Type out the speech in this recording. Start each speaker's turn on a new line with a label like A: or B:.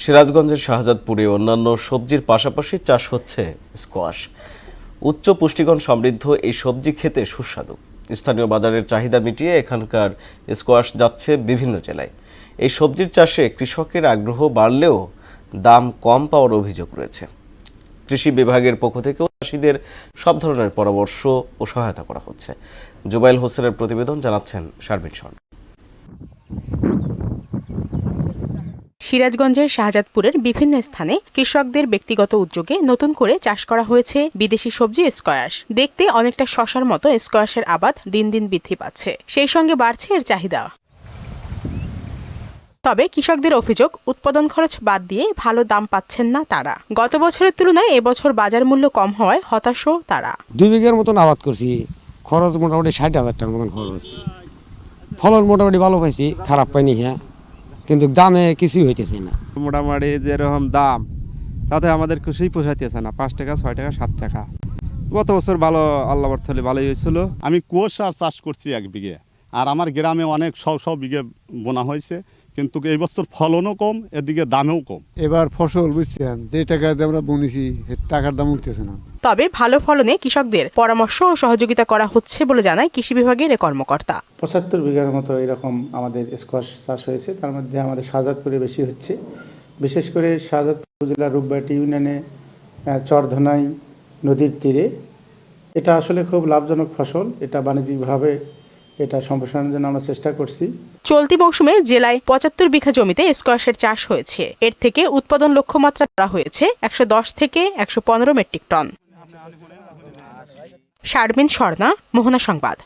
A: সিরাজগঞ্জের শাহজাদপুরে অন্যান্য সবজির পাশাপাশি চাষ হচ্ছে স্কোয়াশ। উচ্চ পুষ্টিগুণ সমৃদ্ধ এই সবজি খেতে সুস্বাদু। স্থানীয় বাজারের চাহিদা মিটিয়ে এখানকার স্কোয়াশ যাচ্ছে বিভিন্ন জেলায়। এই সবজির চাষে কৃষকের আগ্রহ বাড়লেও দাম কম পাওয়ার অভিযোগ রয়েছে। কৃষি বিভাগের পক্ষ থেকেও চাষিদের সব ধরনের পরামর্শ ও সহায়তা করা হচ্ছে। জুবাইল হোসেনের প্রতিবেদন, জানাচ্ছেন শারমিন স্বর্ণ।
B: সিরাজগঞ্জের শাহজাদপুরের বিভিন্ন স্থানে কৃষকদের ব্যক্তিগত উদ্যোগে নতুন করে চাষ করা হয়েছে বিদেশি সবজি স্কোয়াশ। দেখতে অনেকটা শশার মতো স্কোয়াশের আবাদ দিন দিন বৃদ্ধি পাচ্ছে, সেই সঙ্গে বাড়ছে এর চাহিদা। তবে কৃষকদের অভিযোগ, উৎপাদন খরচ বাদ দিয়ে ভালো দাম পাচ্ছেন না তারা। গত বছরের তুলনায় এবছর বাজার মূল্য কম হওয়ায় হতাশও তারা।
C: 2 বিঘার মতন আবাদ করছি, খরচ মোটামুটি 60,000 টাকার মতন খরচ। ফলন মোটামুটি ভালো পাইছি, খারাপ পাইনি। হ্যাঁ, কিন্তু দামে কিছুই হইতেছে না।
D: মোটামুটি যেরকম দাম তাতে আমাদের কিছুই পোষাইতেছে না। 5 টাকা 6 টাকা 7 টাকা। গত বছর ভালো, আল্লাহ বর্তলে ভালোই হয়েছিল।
E: আমি কোষ আর চাষ করছি 1 বিঘে, আর আমার গ্রামে অনেক 100 বিঘে বোনা হয়েছে, কিন্তু এই বছর ফলনও কম, এদিকে দামেও কম।
F: এবার ফসল বুঝছেন যে টাকাতে আমরা বুনেছি টাকার দাম উঠতেছে না।
B: তবে ভালো ফলনে কৃষকদের পরামর্শ ও সহযোগিতা করা হচ্ছে বলে জানায় কৃষি বিভাগের কর্মকর্তা।
G: 75 বিঘার মতো এরকম আমাদের স্কোয়াশ চাষ হয়েছে। তার মধ্যে আমাদের শাহজাদপুরে বেশি হচ্ছে, বিশেষ করে শাহজাদপুর উপজেলার রূপবাটি ইউনিয়নে চরধনাই নদীর তীরে। এটা আসলে খুব লাভজনক ফসল। এটা বাণিজ্যিকভাবে এটা সম্প্রসারণের জন্য আমরা চেষ্টা করছি।
B: চলতি মৌসুমে জেলায় 75 বিঘা জমিতে স্কোয়াশের চাষ হয়েছে। এর থেকে উৎপাদন লক্ষ্যমাত্রা ধরা হয়েছে 110 থেকে 115 মেট্রিক টন। শারমিন স্বর্ণা, মোহনা সংবাদ।